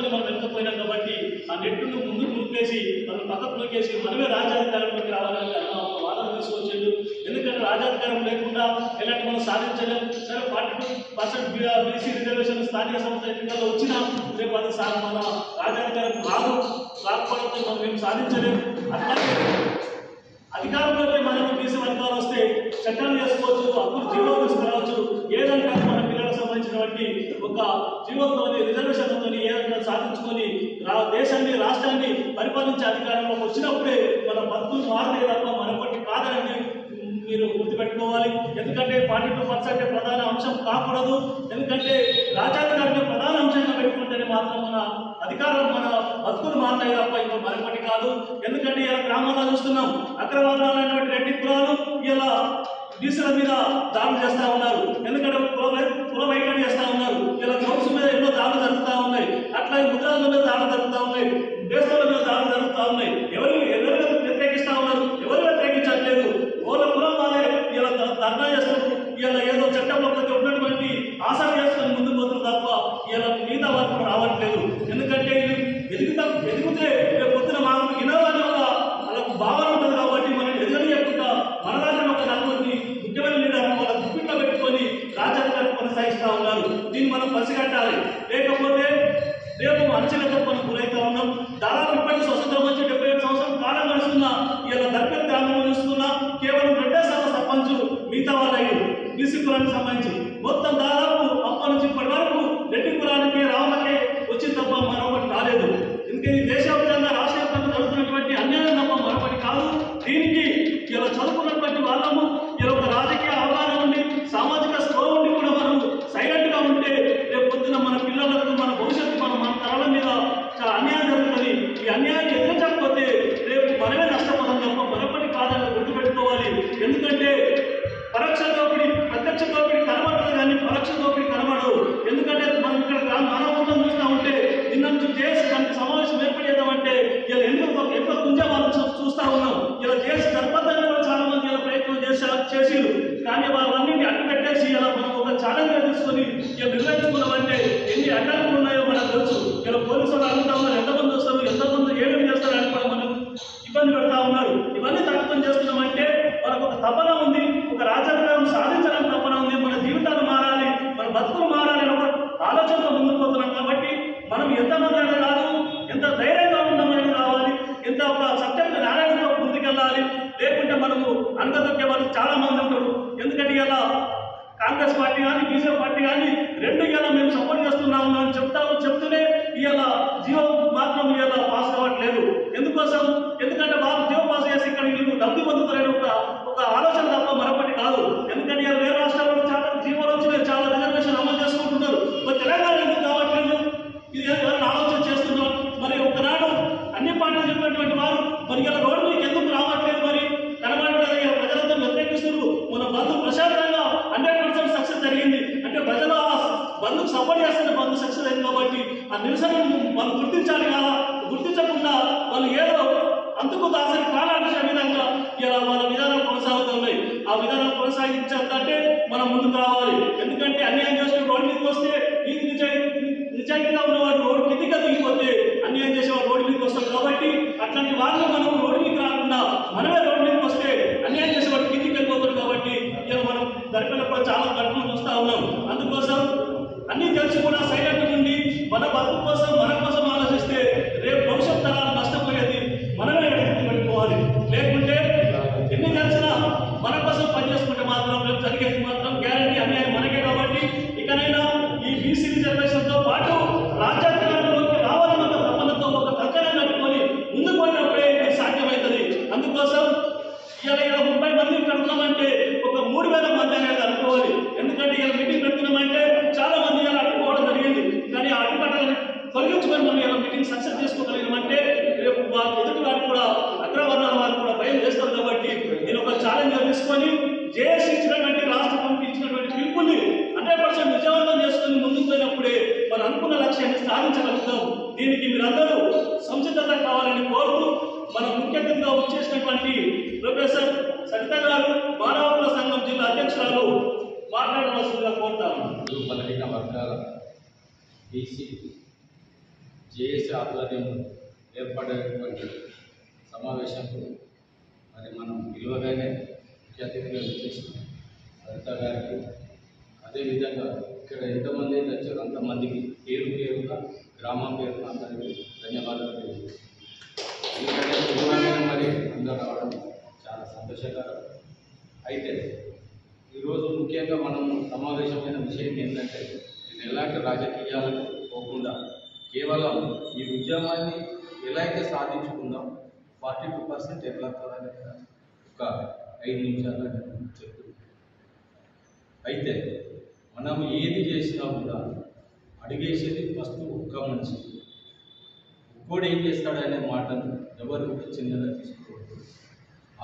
మనం వెనుకపోయినాం కాబట్టి ఆ నెట్టును ముందుకు నూకేసి మనం పక్కకు నూకేసి మనమే రాజ్యాధికారంలోకి రావాలని ఒక వాదన తీసుకొచ్చిండు. ఎందుకంటే రాజ్యాధికారం లేకుండా ఎలాంటి మనం సాధించలేం. సరే 42% బీసీ రిజర్వేషన్ స్థానిక సంస్థ ఎన్నికల్లో వచ్చినా రేపు అది మన రాజ్యాధికారం రాకపోవడంతో మనం మేము సాధించలేము. అట్లాగే అధికారంలోకి మనం బీసీ వర్గాలు వస్తే చట్టాలు చేసుకోవచ్చు, అప్పుడు జీవో తీసుకురావచ్చు. ఏదంటే మన పిల్లలకు సంబంధించినటువంటి ఒక జీవోతో రిజర్వేషన్తో ఏదైనా సాధించుకొని దేశాన్ని రాష్ట్రాన్ని పరిపాలించే అధికారంలోకి వచ్చినప్పుడే మన బతుకులు మారలే తప్ప మరొకటి కాదని మీరు గుర్తుపెట్టుకోవాలి. ఎందుకంటే 42% ప్రధాన అంశం కాకూడదు. ఎందుకంటే రాజ్యాధికారాన్ని ప్రధాన అంశంగా పెట్టుకుంటేనే మాత్రం మన అధికారం మన బతుకులు మారతాయి తప్ప ఇంకా మరొకటి కాదు. ఎందుకంటే ఇలా గ్రామాల్లో చూస్తున్నాం, అగ్రవర్ణాలైనటువంటి రెడ్డి కులాలు ఇలా బీసీల మీద దాడులు చేస్తూ ఉన్నారు. ఎందుకంటే కుల వైఖరి చేస్తూ ఉన్నారు. ఇలా గౌడ్స్ మీద ఎన్నో దాడులు జరుగుతూ ఉన్నాయి, అట్లాగే ముద్రాల మీద దాడులు జరుగుతూ ఉన్నాయి, దేశాల మీద దాడులు జరుగుతూ ఉన్నాయి. ఎవరు వ్యతిరేకిస్తూ ఉన్నారు? ఎవరు వ్యతిరేకించట్లేదు. కులం వాళ్ళే ఇలా ధర్నా చేస్తున్నారు. ఇలా ఏదో చట్టంలో ప్రతి ఉన్నటువంటి ఆశలు చేసుకొని ముందుకు పోతున్నారు తప్ప ఇలా మిగతా వారు కూడా రావట్లేదు. ఎందుకంటే ఎదిగితే రేపు పొద్దున మాకు వినోదాన్ని ఒక వాళ్ళకు భావన ఉంటుంది కాబట్టి మనం ఎదగనియకుండా మన దగ్గర ఒక నలుగురిని ముఖ్యమైన లీడర్ వాళ్ళ గుప్పిట్లో పెట్టుకొని రాజ్యాంగాన్ని కొనసాగిస్తూ ఉన్నారు. దీన్ని మనం పసిగట్టాలి. లేకపోతే రేపు అణచివేతకు మనం గురవుతా ఉన్నాం. దాదాపు ఇప్పటికీ స్వతంత్రం వచ్చి 75 సంవత్సరం కాలం గడుస్తున్నా ఇలా దర్పే గ్రామంలో చూస్తున్నా కేవలం 2 సర్పంచ్ మిగతా వాళ్ళు బీసీ కులానికి సంబంధించి మొత్తం దాదాపు అప్పటి నుంచి ఇప్పటి వరకు రెడ్డి కులానికి రావులకే వచ్చింది తప్ప మరొకటి కాలేదు. ఎందుకంటే దేశవ్యాప్తంగా రాష్ట్ర వ్యాప్తంగా జరుగుతున్నటువంటి అన్యాయం తప్ప మరొకటి కాదు. దీనికి ఇలా చదువుకున్నటువంటి వాళ్ళము ఇలా ఒక రాజకీయ అవగాహన ఉండి సామాజిక స్పృహ ఉండి కూడా మనం సైలెంట్గా ఉంటే రేపు పొద్దున మన పిల్లలకు మన భవిష్యత్తు మన తరాల మీద చాలా అన్యాయం జరుగుతుంది. ఈ అన్యాయాన్ని ఎదుర్చకపోతే రేపు మనమే నష్టపోతాం తప్ప మరొకటి కాదని గుర్తుపెట్టుకోవాలి. ఎందుకంటే పరోక్ష దోపిడీ ప్రత్యక్ష దోపిడీ కనబడుతుంది కానీ పరోక్ష దోపిడీ కనబడదు. ఎందుకంటే మనం ఇక్కడ మానవంతం చూస్తూ ఉంటే నిన్న నుంచి చేసి దానికి సమావేశం ఏర్పడేద్దామంటే ఇలా ఎంతో కుంజాలను చూస్తూ ఉన్నాం. ఇలా చేసి గర్భంగా కూడా చాలా మంది ఇలా ప్రయత్నం చేసిరు. కానీ వాళ్ళన్నింటినీ అడ్డు పెట్టేసి ఇలా మనం ఒక ఛాలెంజ్గా తీసుకొని ఇలా నిర్వహించుకున్నామంటే ఎన్ని అడ్డాలు ఉన్నాయో మనకు తెలుసు. ఇలా పోలీసు వాళ్ళు అడుగుతా ఉన్నారు, ఎంతమంది వస్తారు, ఎంతమంది ఏమేమి చేస్తారని కూడా మనం ఇబ్బంది పెడతా ఉన్నారు. ఇవన్నీ తక్కువ చేస్తున్నామంటే మనకు ఒక తపన ఉంది, ఒక రాజ్యాంగం సాధించాలని తపన ఉంది, మన జీవితాలు మారాలి, మన బతుకులు మారాలి అని ఒక ఆలోచనతో ముందుకు పోతున్నాం. కాబట్టి మనం ఎంతమంది అనేది కాదు, ఎంత ధైర్యంగా ఉన్నామనేది కావాలి, ఎంత ఒక సబ్జెక్ట్ నారాయణతో ముందుకెళ్ళాలి. లేకుంటే మనము అనగదొక్కే వాళ్ళు చాలా మంది ఉంటారు. ఎందుకంటే ఇలా కాంగ్రెస్ పార్టీ కానీ బీజేపీ పార్టీ కానీ రెండు ఇలా మేము సపోర్ట్ చేస్తున్నాము అని చెప్తూనే ఇలా జియో మాత్రం ఇలా పాస్ కావట్లేదు. ఎందుకోసం? ఎందుకంటే వాళ్ళు జియో పాస్ చేసి ఇక్కడ వీళ్ళు లబ్ధి పొందుతారని ఒక ఆలోచన తప్ప మరొకటి కాదు. ఎందుకంటే ఇలా వేరే రాష్ట్రాల్లో చాలా జీవోలు వచ్చి చాలా రిజర్వేషన్ అమలు చేసుకుంటున్నారు. మరి తెలంగాణ ఎందుకు కావట్లేదు? ఇది ఎవరైనా ఆలోచన చేస్తున్నారు. మరి ఒకనాడు అన్ని పార్టీలు చెప్పినటువంటి వారు మరి ఇలా రోడ్డు మీకు ఎందుకు రావట్లేదు? మరి కనబడలేదు, ఇలా ప్రజలతో వ్యతిరేకిస్తున్నారు. మన బంధు ప్రశాంతంగా 100% సక్సెస్ జరిగింది అంటే ప్రజలు బంధుకు సపోర్ట్ చేస్తే బంధు సక్సెస్ అయింది. కాబట్టి ఆ నిరసన వాళ్ళు గుర్తించాలి కదా. గుర్తించకుండా వాళ్ళు ఏదో అందుకు దాసరి ప్రాణాంటే విధంగా ఇలా వాళ్ళ విధానాలు కొనసాగుతున్నాయి. ఆ విధానాలు కొనసాగించాలంటే మనం ముందుకు రావాలి. ఎందుకంటే అన్యాయం చేసిన రోడ్డు మీదకి వస్తే నిజాయితీగా ఉన్నవాడు రోడ్డు కిందిగా దిగిపోతే అన్యాయం చేసేవాడు రోడ్డు మీదకి వస్తాడు. కాబట్టి అట్లాంటి వాళ్ళు మనం రోడ్డు మీదకి రాకుండా మనమే రోడ్డు మీదకి వస్తే అన్యాయం చేసేవాడు కిందికి వెళ్ళిపోతాడు. కాబట్టి ఇలా మనం దర్పణలో చాలా ఘటనలు చూస్తూ ఉన్నాం. అందుకోసం అన్నీ తెలిసి కూడా సైలెంట్ ఉండి మన బతుకు కోసం మన కోసం ఆలోచిస్తే రేపు భవిష్యత్ తరాలు నష్టపోయేది మనమే పెట్టుకోవాలి. లేకుంటే ఎన్ని తెలిసినా మన కోసం పనిచేసుకుంటే మాత్రం రేపు జరిగేది మాత్రం గ్యారంటీ అన్యాయం మనకే. కాబట్టి ఇకనైనా ఈ బీసీ రిజర్వేషన్తో పాటు రాజ్యాంగంలోకి రావాలన్న తపనతో ఒక కంకణం కట్టుకొని ముందుకు పోయినప్పుడే ఇది సాధ్యమవుతుంది. అందుకోసం ఇలా 30 మంది ఇక్కడ ఉన్నామంటే ఒక 3000 మంది అనేది అనుకోవాలి. ఎందుకంటే ఇలా మీటింగ్ పెడుతున్నామంటే చాలా మంది ఇలా అడ్డుకోవడం జరిగింది. కానీ ఆ అడ్డుకట్టలను తొలగించుకొని మనం ఇలా మీటింగ్ సక్సెస్ చేసుకోగలిగినామంటే రేపు ఎదుటి వారికి కూడా అగ్రవర్ణాల వారికి కూడా భయం చేస్తారు. కాబట్టి నేను ఒక ఛాలెంజ్ తీసుకొని జేఏసీ ఇచ్చినటువంటి రాష్ట్ర కమిటీ ఇచ్చినటువంటి పిలుపుని 100% విజయవంతం చేసుకుని ముందుకు పోయినప్పుడే మనం అనుకున్న లక్ష్యాన్ని సాధించగలుగుతాం. దీనికి మీరందరూ సంసిద్ధత కావాలని కోరుతూ మన ముఖ్య అతిథిగా వచ్చేసినటువంటి ప్రొఫెసర్ సరిత గారు మానవ హక్కుల సంఘం జిల్లా అధ్యక్షురాలు మాట్లాడవలసిందిగా కోరుతాను. బలహీన వర్గాల బీసీ జేఏసీ ఆధ్వర్యంలో ఏర్పడేటువంటి సమావేశంలో మరి మనం విలువగానే ముఖ్య అతిథిగా వచ్చేసిన సరిత గారికి, అదేవిధంగా ఇక్కడ ఎంతమంది అయితే వచ్చారో అంతమందికి పేరుగా గ్రామ పేరున అందరికీ ధన్యవాదాలు తెలియజేస్తాను. ఎందుకంటే విలువగానే మరి అందరూ రావడం చాలా సంతోషకరం. అయితే ఈరోజు ముఖ్యంగా మనం సమావేశమైన విషయం ఏంటంటే నేను ఎలాంటి రాజకీయాలకు పోకుండా కేవలం ఈ ఉద్యమాన్ని ఎలా అయితే సాధించుకుందాం 42% ఎట్లా కాదని ఒక 5 నిమిషాలు చెప్తున్నాను. అయితే మనం ఏది చేసినా కూడా అడిగేసేది ఫస్ట్ ఒక్క మనిషి. ఒక్కోడు ఏం చేస్తాడనే మాటను ఎవరు కూడా చిన్నగా తీసుకోవద్దు.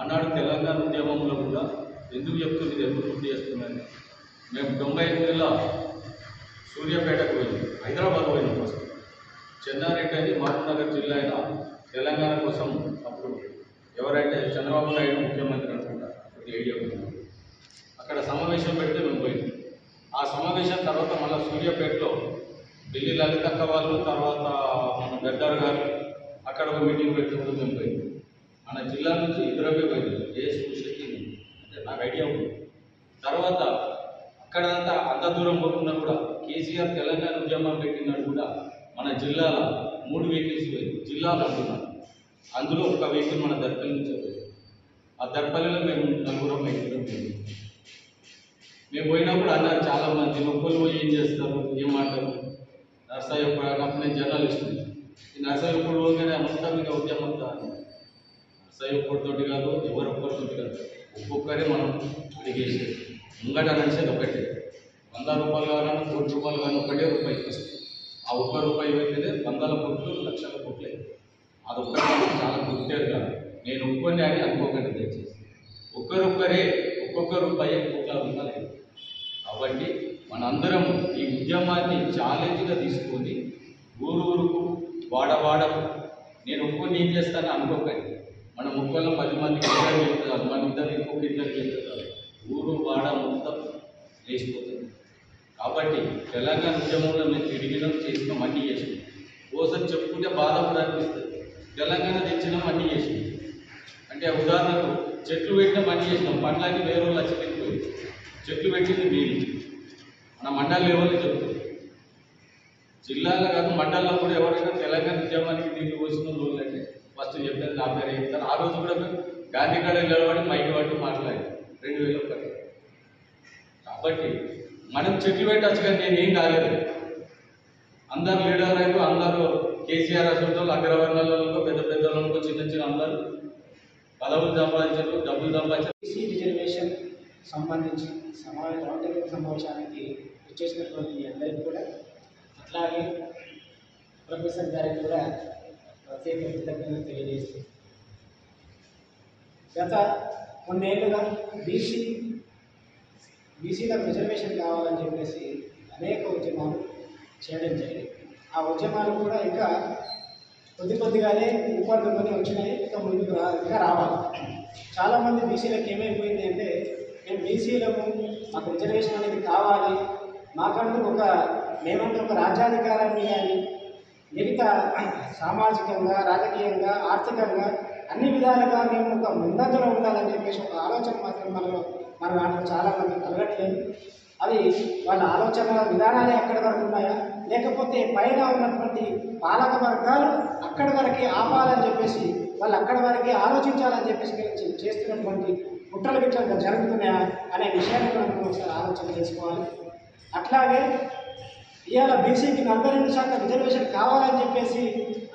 ఆనాడు తెలంగాణ ఉద్యమంలో కూడా ఎందుకు చెప్తుంది, ఎందుకు గుర్తు చేస్తున్నాను. మేము 98లో సూర్యాపేటకు పోయి హైదరాబాద్ పోయినాం. ఫస్ట్ చెన్నారెడ్డి అని మహబూబ్నగర్ జిల్లా అయినా తెలంగాణ కోసం అప్పుడు ఎవరైతే చంద్రబాబు నాయుడు ముఖ్యమంత్రి అనుకుంటారు, అప్పుడు ఐడియా ఉంది. అక్కడ సమావేశం పెడితే మేము పోయింది. ఆ సమావేశం తర్వాత మళ్ళీ సూర్యాపేటలో ఢిల్లీ లలితక్క వాళ్ళు, తర్వాత మన గద్దార్ గారు అక్కడ ఒక మీటింగ్ పెట్టినప్పుడు మేము పోయింది. మన జిల్లా నుంచి ఇద్దరమే పోయింది. ఏ సూచకి అంటే నాకు ఐడియా ఉంది. తర్వాత అక్కడంతా అంత దూరం పోకుండా కూడా కేసీఆర్ తెలంగాణ ఉద్యమం పెట్టినట్టు కూడా మన జిల్లాలో 3 వెహికల్స్ పోయింది. జిల్లాలో అంటున్నారు. అందులో ఒక వెహికల్ మన దర్పల్లి నుంచి పోయింది. ఆ దర్పల్లిలో మేము 4 వెహికల్ పోయింది. మేము పోయినప్పుడు అన్నారు చాలామంది, ఒక్కరు పోయి ఏం చేస్తారు, ఏం మాట్లాడరు. నర్సయ్య అప్పుడు నేను జర్నలిస్ట్. ఈ నర్సయ్య ఒక్కడు పోగానే మొత్తం మీద ఉద్యమం నర్సయ్య ఒక్కడితోటి కాదు, ఎవరొక్కరితోటి కాదు, ఒక్కొక్కరే మనం అడిగేసేది. ముంగట నడిచేది ఒకటే. 100 రూపాయలు కావాలన్నా, 1 కోటి రూపాయలు కానీ ఒకటే రూపాయి వస్తుంది. ఆ 1 రూపాయి అయితేనే 100 కోట్లు, లక్షల కోట్లే. అది ఒక్కటి చాలా గుర్తేది కాదు. నేను ఒక్కరిని అని అనుకోకండి దయచేసి. ఒక్కరొక్కరే ఒక్కొక్క రూపాయి కోట్ల రూపాయలు. కాబట్టి మనందరం ఈ ఉద్యమాన్ని ఛాలెంజ్గా తీసుకొని ఊరుకు వాడవాడకు నేను ఒక్కరిని ఏం చేస్తానని అనుకోకండి. మనం ఒక్కళ్ళ 10 మందికి ఇద్దరు చెప్తారు, మన ఇద్దరు ఇంకొక ఇద్దరు చెప్తారు, ఊరు వాడ మొత్తం లేచిపోతుంది. కాబట్టి తెలంగాణ ఉద్యమంలో మేము తిరిగినాం, చేసినాం, అన్నీ చేసినాం. ఓసారి చెప్పుకుంటే బాధ కూడా అనిపిస్తుంది. తెలంగాణ తెచ్చినాం, అన్నీ చేసినాం. అంటే ఉదాహరణకు చెట్లు పెట్టినాం, అన్నీ చేసినాం. పండ్లన్నీ వేరే వాళ్ళు వచ్చి పెట్టిపోయి చెట్లు పెట్టింది నీళ్ళు మన మండల లెవెల్లో చెప్తుంది. జిల్లాలో కాదు మండలంలో కూడా ఎవరైనా తెలంగాణ ఉద్యమానికి నీళ్ళు పోసిన రోజులు అంటే ఫస్ట్ చెప్పేది నా పేరు చెప్తారు. ఆ రోజు కూడా మేము గాంధీ కాడ నిలబడి మైక్ పట్టి మాట్లాడి 2001. కాబట్టి మనం చెట్లు పెట్టచ్చు, కానీ నేనేం కాలేదు. అందరు లీడర్ అయినా అందరూ కేసీఆర్ అసలు అగ్రవర్ణాలలో పెద్ద పెద్దలకు చిన్న చిన్న అందరూ పదవులు సంపాదించారు, డబ్బులు సంపాదించారు. బీసీ రిజర్వేషన్ సంబంధించి సమావేశానికి వచ్చేసినటువంటి మీ అందరికీ కూడా, అట్లాగే ప్రొఫెసర్ గారికి కూడా ప్రత్యేక కృతజ్ఞతలు తెలియజేస్తూ, గత కొన్నేళ్లుగా బీసీలకు రిజర్వేషన్ కావాలని చెప్పేసి అనేక ఉద్యమాలు చేయడం జరిగింది. ఆ ఉద్యమాలు కూడా ఇంకా కొద్దిగానే ఊపందుకొని వచ్చినాయి. ఇంకా ముందుకు ఇంకా రావాలి. చాలామంది బీసీలకు ఏమైపోయింది అంటే, మేము బీసీలకు మాకు రిజర్వేషన్ అనేది కావాలి, మాకంటూ మేమంటూ ఒక రాజ్యాధికారాన్ని కానీ మిగతా సామాజికంగా, రాజకీయంగా, ఆర్థికంగా అన్ని విధాలుగా మేము ఒక ముందంజలో ఉండాలని చెప్పేసి ఒక ఆలోచన మాత్రం మన దాంట్లో చాలామంది కలగట్లేదు. అది వాళ్ళ ఆలోచన విధానాలే అక్కడి వరకు ఉన్నాయా, లేకపోతే పైన ఉన్నటువంటి పాలక వర్గాలు అక్కడి వరకే ఆపాలని చెప్పేసి వాళ్ళు అక్కడి వరకే ఆలోచించాలని చెప్పేసి చేస్తున్నటువంటి కుట్రలు గిట్ల జరుగుతున్నాయా అనే విషయాన్ని కూడా మనం ఒకసారి ఆలోచన చేసుకోవాలి. అట్లాగే ఇవాళ బీసీకి 42% రిజర్వేషన్ కావాలని చెప్పేసి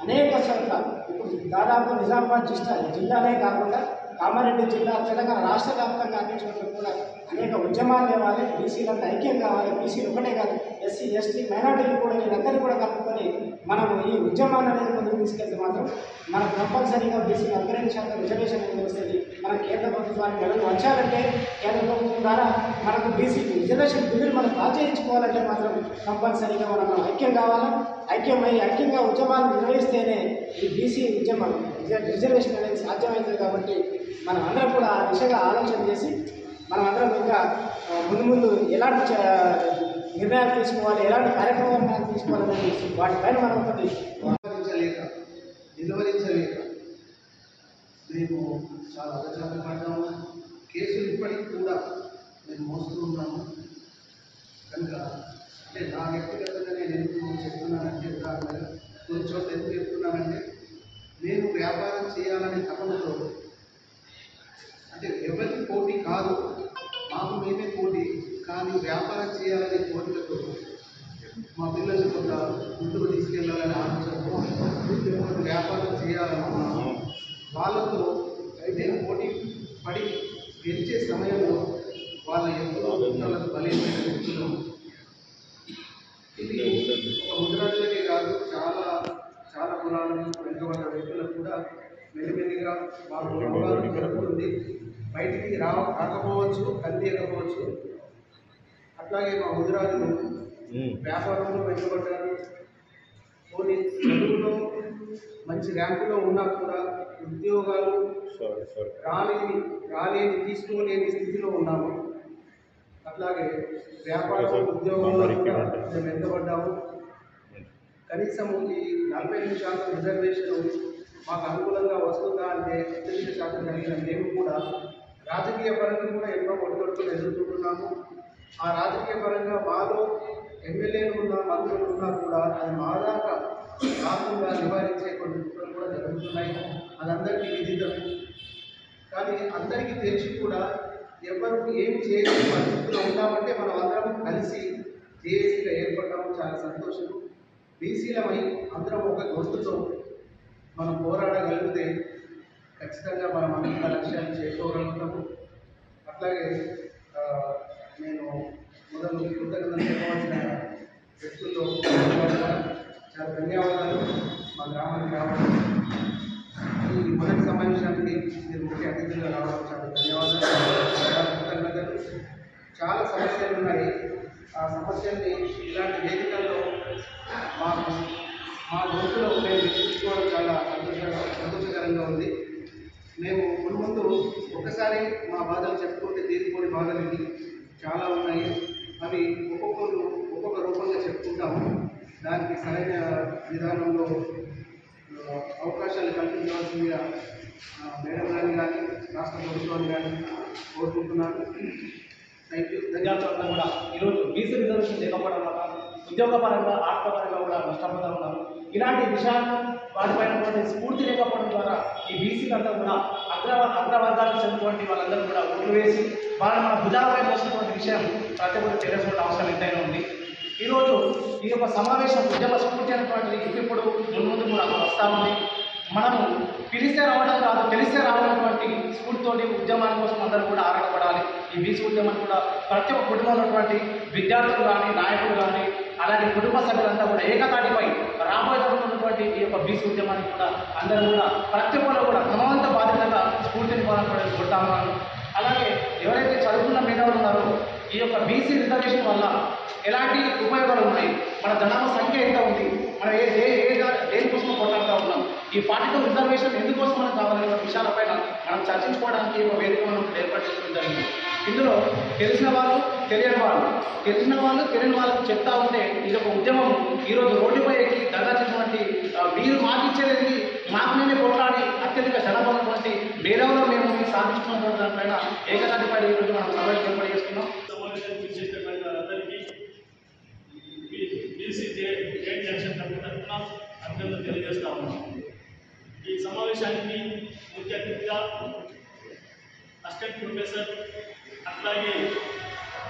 అనేక చోట్ల ఇప్పుడు దాదాపు నిజామాబాద్ జిల్లాలే కాకుండా కామారెడ్డి జిల్లా, తెలంగాణ రాష్ట్ర వ్యాప్తంగా అన్ని చోట్ల కూడా అనేక ఉద్యమాలు లేవాలి. బీసీలంతా ఐక్యం కావాలి. బీసీలు ఒకటే కాదు, ఎస్సీ, ఎస్టీ, మైనార్టీలు కూడా వీళ్ళందరినీ కూడా కలుపుకొని మనం ఈ ఉద్యమాన్ని అనేది ముందుకు తీసుకెళ్తే మాత్రం మనకు కంపల్సరీగా బీసీలు 42% రిజర్వేషన్ అనేది వస్తుంది. మన కేంద్ర ప్రభుత్వానికి మెడలు వచ్చారంటే కేంద్ర ప్రభుత్వం ద్వారా మనకు బీసీ రిజర్వేషన్ బిల్లులు మనం పాస్ చేయించుకోవాలంటే మాత్రం కంపల్సరీగా మనం ఐక్యం కావాలా. ఐక్యంగా ఉద్యమాలు నిర్వహిస్తేనే ఈ బీసీ ఉద్యమం రిజర్వేషన్ అనేది సాధ్యమవుతుంది. కాబట్టి మనం అందరం కూడా ఆ దిశగా ఆలోచన చేసి మనం అందరం ఇంకా ముందు ఎలాంటి నిర్ణయాలు తీసుకోవాలి, ఎలాంటి కార్యక్రమాలు తీసుకోవాలని వాటిపైన మనం ఒకటి నిలువరించలేక మేము చాలా అగచాపడ్డాము. కేసులు ఇప్పటికి కూడా మేము మోస్తూ ఉన్నాము. కనుక అంటే నా వ్యక్తిగతంగా నేను ఎందుకు చెప్తున్నానంటే, ఉదాహరణగా కొన్ని చోట్ల ఎందుకు చెప్తున్నానంటే, నేను వ్యాపారం చేయాలనే తపనతో, అంటే ఎవరికి పోటీ కాదు, మాకు మేమే పోటీ, కానీ వ్యాపారం చేయాలనే కోరికతో మా పిల్లలు కొంత ముందుకు తీసుకెళ్ళాలనే ఆలోచనతో వ్యాపారం చేయాలనుకున్నాము. వాళ్ళతో అయితే పోటీ పడి గెలిచే సమయంలో వాళ్ళ ఎంతో వాళ్ళకు బలమైన వ్యక్తులు. ఇది ఒక ముద్రాజులకే కాదు, చాలా కులాల వెనుకబడ్డ వ్యక్తులకు కూడా మెల్లిమెల్లిగా మాకు అవగాహన జరుగుతుంది. బయటికి రాకపోవచ్చు, కనిపించకపోవచ్చు. అట్లాగే మా ముదిరాజులు వ్యాపారంలో వెనుకబడ్డారు. కొన్ని చదువులో మంచి ర్యాంకులో ఉన్నా కూడా ఉద్యోగాలు రాలేని తీసుకోలేని స్థితిలో ఉన్నాము. అట్లాగే వ్యాపారం ఉద్యోగంలో కూడా మేము వెనుకబడ్డాము. కనీసం ఈ 45% రిజర్వేషన్ మాకు అనుకూలంగా వస్తుందా అంటే 30% కలిగిన మేము కూడా రాజకీయ పరంగా కూడా ఎన్నో ఒడిదొడుకులు ఎదుర్కొంటున్నాము. ఆ రాజకీయ పరంగా మాలో ఎమ్మెల్యేలు ఉన్న మంత్రులు ఉన్నా కూడా అది మా దాకా రాకుండా నివారించే కొన్ని కుట్రలు కూడా జరుగుతున్నాయి. అదందరికీ విదితమే. కానీ అందరికీ తెలిసి కూడా ఎవరు ఏం చేయలేని పరిస్థితుల్లో ఉన్నామంటే మనం అందరం కలిసి జేఏసీగా ఏర్పడడం చాలా సంతోషం. బీసీలమై అందరం ఒక గొంతుతో మనం పోరాడగలిగితే ఖచ్చితంగా మనం అన్ని లక్ష్యాలు చేరుకోగలుగుతాము. అట్లాగే నేను మొదలు కృతజ్ఞతలు చెప్పవలసిన వ్యక్తుల్లో చాలా ధన్యవాదాలు. మా గ్రామానికి రావడం, ఈ మొదటి సమావేశానికి మీరు ముఖ్య అతిథులుగా రావడం చాలా ధన్యవాదాలు, చాలా కృతజ్ఞతలు. చాలా సమస్యలు ఉన్నాయి. ఆ సమస్యల్ని ఇలాంటి వేదికల్లో మా గొంతులో మేము వినిపించుకోవడం చాలా సంతోషకరంగా ఉంది. మేము ముందు ఒకసారి మా బాధలు చెప్పుకుంటే తీరిపోని బాధలు ఇవి చాలా ఉన్నాయి. అవి ఒక్కొక్కరు ఒక్కొక్క రూపంగా చెప్పుకుంటాము. దానికి సరైన విధానంలో అవకాశాలు కల్పించవలసిందిగా మేడం గారిని కానీ రాష్ట్ర ప్రభుత్వాన్ని కానీ కోరుకుంటున్నాను. Thank you. విద్యార్థులంతా కూడా ఈరోజు బీసీ రిజర్వేషన్ లేకపోవడం వల్ల ఉద్యోగపరంగా ఆర్థికపరంగా కూడా నష్టపోతూ ఉన్నారు. ఇలాంటి విషయాలు వాటిపైన స్ఫూర్తి లేకపోవడం ద్వారా ఈ బీసీలంతా కూడా అగ్రవర్గాలకు చెందినటువంటి వాళ్ళందరూ కూడా ఓట్లు వేసి వాళ్ళని మన భుజాలపై మోసినటువంటి విషయం ప్రతి ఒక్కరు తెలియాల్సిన అవసరం ఎంతైనా ఉంది. ఈరోజు ఈ యొక్క సమావేశం ఉద్యమ స్ఫూర్తి అనేటువంటిది ఇప్పుడు ముందు కూడా వస్తూ ఉంది. మనము పిలిస్తే రావడం కాదు, తెలిస్తే రావాలన్నటువంటి స్ఫూర్తితోటి ఉద్యమాల కోసం అందరూ కూడా ఆరాటపడాలి. ఈ బీసీ ఉద్యమాన్ని కూడా ప్రతి ఒక్క కుటుంబంలో ఉన్నటువంటి విద్యార్థులు కానీ, నాయకులు కానీ, అలాగే కుటుంబ సభ్యులంతా కూడా ఏకతాటిపై రాబోయేటటువంటి ఈ యొక్క బీసీ ఉద్యమాన్ని కూడా అందరూ కూడా ప్రతి ఒక్కరు కూడా క్రమవంత బాధ్యతగా స్ఫూర్తిని కోరుతామన్నాను. అలాగే ఎవరైతే చదువుకున్న మేధావులు ఉన్నారో ఈ యొక్క బీసీ రిజర్వేషన్ వల్ల ఎలాంటి ఉపయోగాలు ఉన్నాయి, మన జనాభా సంఖ్య ఎంత ఉంది, మనం దేనికోసం కొట్లాడుతూ ఉన్నాం, ఈ 42 రిజర్వేషన్ ఎందుకోసం మనకు కావాలనే విషయాలపైన మనం చర్చించుకోవడానికి ఒక వేదిక మనం ఏర్పాటు చేసుకోవడం జరిగింది. ఇందులో తెలిసిన వాళ్ళు తెలియని వాళ్ళకు చెప్తా ఉంటే ఇది ఒక ఉద్యమం. ఈరోజు రోడ్డుపై ఎక్కి ధర్నా చేసినటువంటి మీరు మాకిచ్చేది మాకు మేమే కొట్లాడి అత్యధిక జనాభా ఉన్నటువంటి మేధావులు మేము సాధించుకున్నటువంటి దానిపైన ఏకతాటిపై ఈరోజు మనం సభలు ఏర్పాటు చేస్తున్నాం. అభ్యర్థులు తెలియజేస్తా ఉన్నాం. ఈ సమావేశానికి ముఖ్య అతిథిగా అసిస్టెంట్ ప్రొఫెసర్ అట్లాగే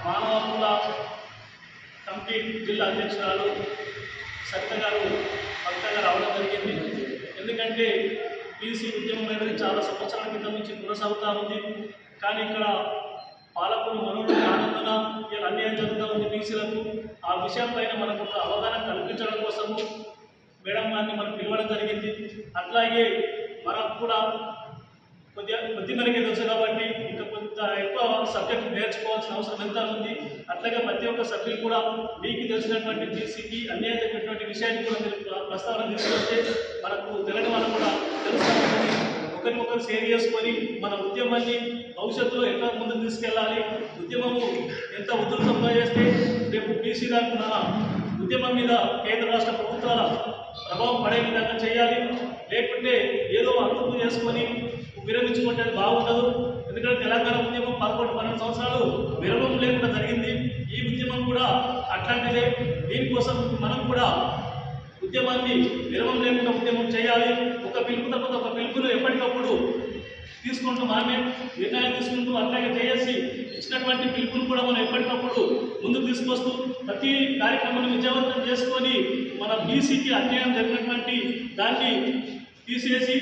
మానవ హక్కుల కమిటీ జిల్లా అధ్యక్షురాలు సరిత గారు భక్తంగా రావడం జరిగింది. ఎందుకంటే బీసీ ఉద్యమం అనేది చాలా సంవత్సరాల క్రితం నుంచి కొనసాగుతూ ఉంది. కానీ ఇక్కడ పాలకులు మనోడు కానందున ఇలా అన్యాయం జరుగుతూ ఉంది బీసీలకు. ఆ విషయంపైన మనకు ఒక అవగాహన కల్పించడం కోసము మేడం గారిని మనం పిలవడం జరిగింది. అట్లాగే మనకు కూడా కొద్ది మనకి తెలుసు కాబట్టి ఇంకా కొంత ఎక్కువ సబ్జెక్ట్ నేర్చుకోవాల్సిన అవసరం ఎంత ఉంది. అట్లాగే ప్రతి ఒక్క సభ్యులు కూడా మీకు తెలిసినటువంటి బీసీకి అన్యాయం జరిగినటువంటి విషయాన్ని కూడా మీరు ప్రస్తావన తీసుకొస్తే మనకు తెలియని వాళ్ళు కూడా తెలుసుకోవాలి. ఒకరికొకరు షేర్ చేసుకొని మన ఉద్యమాన్ని భవిష్యత్తులో ఎట్లా ముందుకు తీసుకెళ్ళాలి, ఉద్యమము ఎంత ఉధృతంగా చేస్తే రేపు బీసీ దాకా ఉద్యమం మీద కేంద్ర రాష్ట్ర ప్రభుత్వాల ప్రభావం పడే విధంగా చేయాలి. లేకుంటే ఏదో అంతకు చేసుకొని విరమించుకుంటే బాగుండదు. ఎందుకంటే తెలంగాణ ఉద్యమం 11-12 సంవత్సరాలు విరమం లేకుండా జరిగింది. ఈ ఉద్యమం కూడా అట్లాంటిదే. దీనికోసం మనం కూడా ఉద్యమాన్ని విరమం లేకుండా ఉద్యమం చేయాలి. ఒక పిలుపు తప్ప ఒక పిలుపును ఎప్పటికప్పుడు తీసుకుంటూ మనమే నిర్ణయం తీసుకుంటూ అట్లాగే చేసి ఇచ్చినటువంటి పిలుపును కూడా మనం ఎప్పటికప్పుడు ముందుకు తీసుకొస్తూ ప్రతి కార్యక్రమాన్ని విజయవంతం చేసుకొని మన బీసీకి అన్యాయం జరిగినటువంటి దాన్ని తీసేసి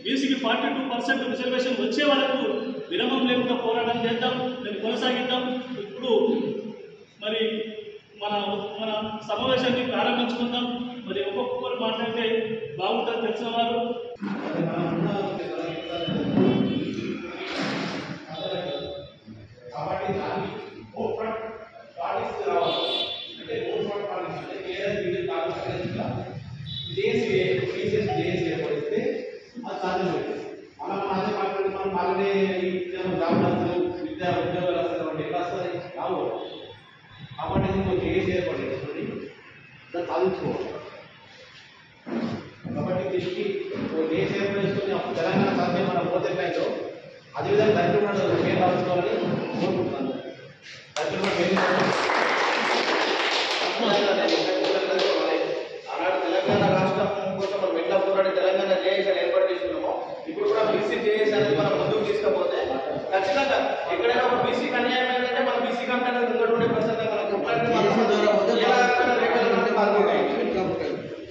బీసీకి 42% రిజర్వేషన్ వచ్చే వరకు విరమం లేకుండా పోరాటం చేద్దాం, మేము కొనసాగిద్దాం. ఇప్పుడు మరి మన సమావేశాన్ని ప్రారంభించుకుందాం. మరి ఒక్కొక్కరు మాట్లాడితే బాగుంటుంది తెలిసిన వారు. కాబట్టి దాన్ని ఓట్ ఫ్రంట్ పార్టీస్ రావాలి. అంటే ఓట్ ఫ్రంట్ పార్టీస్ అంటే కేరళ బీజేపీ కాంగ్రెస్ జేఏసీ ఏర్పడిస్తే అది సాధ్యమైంది. మనం మాదే మాట్లాడి మనం మాదే జాబ్ వస్తుంది, ఉద్యోగాలు వస్తుంది, ఎట్లా వస్తుంది రావు. కాబట్టి ఇంకో జేఏసీ ఏర్పాటు చేసుకొని దాన్ని సాధించుకోవాలి. కాబట్టి కృషికి జేఏసీ ఏర్పాటు చేసుకుని అప్పుడు తెలంగాణ సాధ్యం మన పోతేకాయలో అదేవిధంగా దళితులు కూడా పేరు రాసుకోవాలని కోరుకుంటున్నాను. దళితులు కూడా పేరు ఆనాడు తెలంగాణ రాష్ట్రం కోసం మనం ఎట్లా పోరాడి తెలంగాణ జేఏసీ ఏర్పాటు చేసుకున్నామో ఇప్పుడు కూడా బీసీ జేఏసీ అనేది మనం ముందుకు తీసుకపోతే ఖచ్చితంగా ఎక్కడైనా ఒక బీసీకి అన్యాయం ఏంటంటే మన బీసీ కంటే ఉన్నటువంటి ప్రసంగా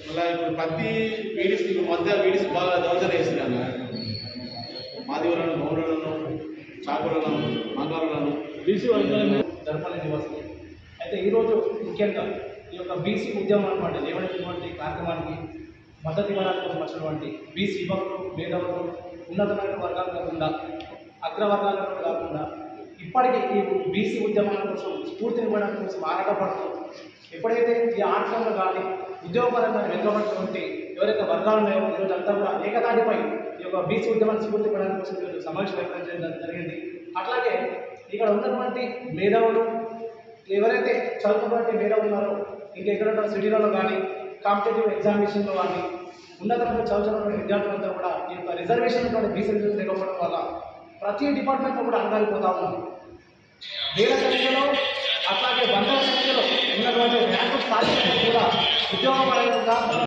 మళ్ళీ ఇప్పుడు ప్రతి వీడిస్ మధ్య వీడిస్ బాగా దౌర్జన్యం వేస్తున్నాను. మాదివులను, మౌనులను, చాకులను, మంగారులను బీసీ వర్గాలను జరపాలని నివాసం. అయితే ఈరోజు ముఖ్యంగా ఈ యొక్క బీసీ ఉద్యమం అనమాట లేవనటువంటి కార్యక్రమానికి మద్దతు ఇవ్వడానికి కోసం వచ్చినటువంటి బీసీ యువకులు, మేధావులు, ఉన్నతమైన వర్గాలు కాకుండా అగ్రవర్గాలను కాకుండా ఇప్పటికీ ఈ బీసీ ఉద్యమాల కోసం స్ఫూర్తినివ్వడానికి కోసం ఆరాటపడుతూ ఎప్పుడైతే ఈ ఆటంలో కానీ ఉద్యోగపరంగా వెనుకబడినటువంటి ఎవరైతే వర్గాలు ఉన్నాయో ఈరోజు అంతా కూడా ఏకతాటిపై ఈ యొక్క బీసీ ఉద్యమాన్ని స్ఫూర్తి ఇవ్వడానికి కోసం ఈరోజు సమావేశం ఏర్పాటు చేయడం జరిగింది. అట్లాగే ఇక్కడ ఉన్నటువంటి మేధావులు ఎవరైతే చదువుకున్నటువంటి మేధావులు ఉన్నారో ఇంకెక్కడ సిటీలలో కానీ కాంపిటేటివ్ ఎగ్జామినేషన్లో కానీ ఉన్నతమైన చదువుతున్నటువంటి విద్యార్థులంతా కూడా ఈ యొక్క రిజర్వేషన్ బీసీ రిజర్వేషన్ లేకపోవడం వల్ల ప్రతి డిపార్ట్మెంట్లో కూడా అంగారిపోతా ఉన్నారు. వేల సంఖ్యలో అట్లాగే వందల సంఖ్యలో ఉన్నటువంటి ర్యాంకు సాధించడం కూడా ఉద్యోగపరంగా